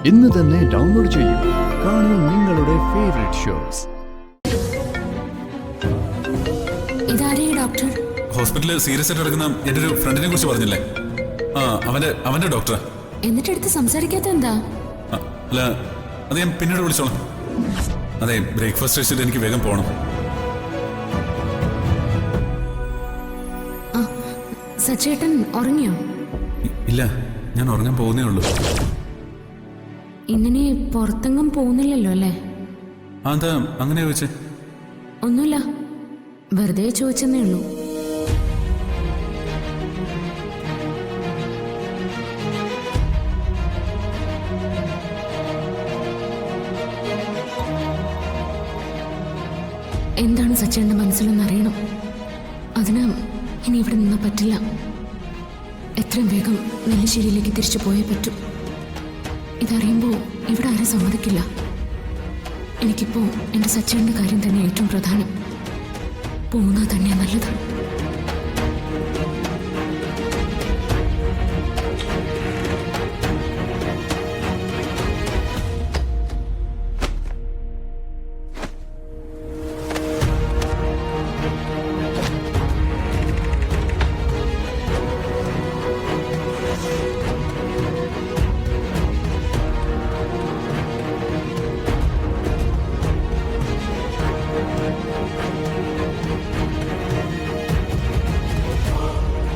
ഇന്ന് തന്നെ ഡൗൺലോഡ് ചെയ്യൂ. കാണൂ നിങ്ങളുടെ ഫേവറേറ്റ് ഷോസ്. ഇതാരേ ഡോക്ടർ? ഹോസ്പിറ്റലിൽ സീരിയസ് ആയിട്ട് കിടക്കുന്ന എന്റെ ഒരു ഫ്രണ്ടിനെ കുറിച്ച് പറഞ്ഞില്ലേ? അവന്റെ ഡോക്ടറാ. എന്നിട്ട് എടുത്ത് സംസാരിക്കാത്ത എന്താ? അല്ല, അത് ഞാൻ പിന്നീട് വിളിച്ചോളാം. അതെ, ബ്രേക്ക്ഫാസ്റ്റ് കഴിച്ചിട്ട് എനിക്ക് വേഗം പോകണം. സച്ചേട്ടൻ ഉറങ്ങിയോ? ഇല്ല, ഞാൻ ഉറങ്ങാൻ പോകുന്നേ ഉള്ളൂ. ഇന്നിനി പുറത്തെങ്ങും പോകുന്നില്ലല്ലോ അല്ലേ? എന്താ അങ്ങനെ ചോദിച്ചേ? ഒന്നുമില്ല, വെറുതെ ചോദിച്ചെന്നേ ഉള്ളൂ. എന്താണ് സച്ചേട്ടന്റെ മനസ്സിലൊന്ന് അറിയണം. അതിന് ഇനി ഇവിടെ നിന്നാ പറ്റില്ല. എത്രയും വേഗം നെല്ലിശ്ശേരിയിലേക്ക് തിരിച്ചു പോയേ പറ്റൂ. ഇതറിയുമ്പോൾ ഇവിടെ ആരും സമ്മതിക്കില്ല. എനിക്കിപ്പോൾ എൻ്റെ സച്ചേട്ടൻ്റെ കാര്യം തന്നെ ഏറ്റവും പ്രധാനം. പോകുന്നത് തന്നെയാണ് നല്ലത്.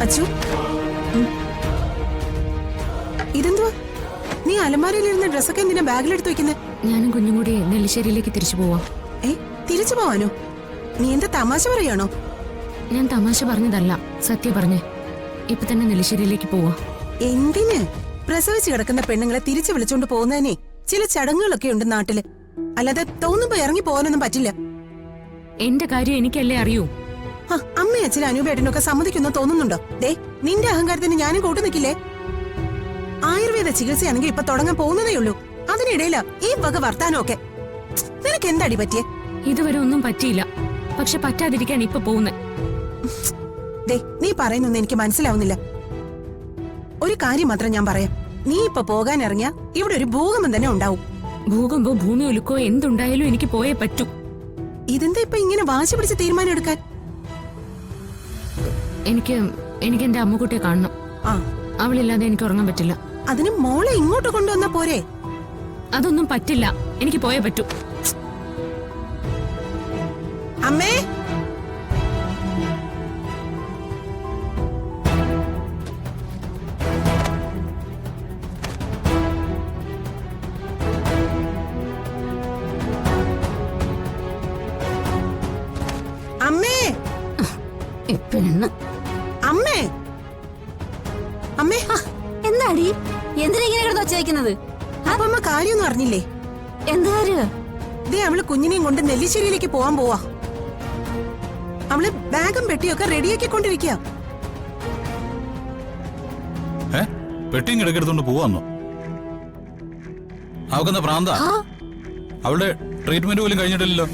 അച്ചു, ഇതെന്തുവാ? നീ അലമാരയിലിരുന്ന ഡ്രസ്സൊക്കെ എന്തിനാ ബാഗിലെടുത്ത് വെക്കുന്നത്? ഞാനും കുഞ്ഞും കൂടി നെല്ലിശ്ശേരിയിലേക്ക് തിരിച്ചു പോവാം. തിരിച്ചു പോവാനോ? നീ എന്താ തമാശ പറയാണോ? ഞാൻ തമാശ പറഞ്ഞതല്ല, സത്യം പറഞ്ഞേ. ഇപ്പൊ തന്നെ നെല്ലിശ്ശേരിയിലേക്ക് പോവാ. എന്തിന്? പ്രസവിച്ച് കിടക്കുന്ന പെണ്ണുങ്ങളെ തിരിച്ചു വിളിച്ചോണ്ട് പോകുന്നതിനെ ചില ചടങ്ങുകളൊക്കെ ഉണ്ട് നാട്ടില്. അല്ലാതെ തോന്നുമ്പോ ഇറങ്ങി പോകാനൊന്നും പറ്റില്ല. എന്റെ കാര്യം എനിക്കല്ലേ അറിയൂ. അമ്മയും അച്ഛനും അനൂപേട്ടനൊക്കെ സമ്മതിക്കുന്ന തോന്നുന്നുണ്ടോ? ദേ, നിന്റെ അഹങ്കാരത്തിന് ഞാനും കൂട്ടു നിൽക്കില്ലേ? ആയുർവേദ ചികിത്സയാണെങ്കിൽ ഇപ്പൊ തുടങ്ങാൻ പോകുന്നതേ ഉള്ളൂ. അതിനിടയിലാ ഈ വക വർത്താനമൊക്കെ. നിനക്ക് എന്താടി പറ്റിയേ? ഇതുവരെ ഒന്നും പറ്റിയില്ല, പക്ഷെ പറ്റാതിരിക്കാൻ ഇപ്പൊ പോകുന്നേ. ദേ, നീ പറയുന്നൊന്നും എനിക്ക് മനസ്സിലാവുന്നില്ല. ഒരു കാര്യം മാത്രം ഞാൻ പറയാം. നീ ഇപ്പൊ പോകാൻ ഇറങ്ങിയ ഇവിടെ ഒരു ഭൂകമ്പം തന്നെ ഉണ്ടാവും. ഭൂകമ്പോ ഭൂമി ഒലുക്കോ എന്തുണ്ടായാലും എനിക്ക് പോയേ പറ്റൂ. ഇതെന്താ ഇപ്പൊ ഇങ്ങനെ വാശി പിടിച്ച് തീരുമാനം എടുക്കാൻ? എനിക്ക് എന്റെ അമ്മുക്കുട്ടിയെ കാണണം. അവളില്ലാതെ എനിക്ക് ഉറങ്ങാൻ പറ്റില്ല. അതിന് മോളെ ഇങ്ങോട്ട് കൊണ്ടുവന്നാ പോരെ? അതൊന്നും പറ്റില്ല, എനിക്ക് പോയേ പറ്റൂ. അമ്മേ, അമ്മേ, പെണ്ണ്. അമ്മേ, അമ്മേ. എന്താടി? എന്തിനാ ഇങ്ങനെ കിടന്ന് വെച്ചേക്കുന്നത്? അപ്പൊ അമ്മ കാര്യമൊന്നും അറിഞ്ഞില്ലേ? എന്താ? ദേ, അവള് കുഞ്ഞിനെയും കൊണ്ട് നെല്ലിശ്ശേരിയിലേക്ക് പോവാൻ പോവാ. അവള് ബാഗും പെട്ടിയൊക്കെ റെഡിയാക്കിക്കൊണ്ടിരിക്കുക. പെട്ടിയും കിടക്കെടുത്തോണ്ട് പോവാന്നോ? അവക്കെന്താ പ്രാന്താ? അവളുടെ ട്രീറ്റ്മെന്റ് പോലും കഴിഞ്ഞിട്ടില്ലല്ലോ.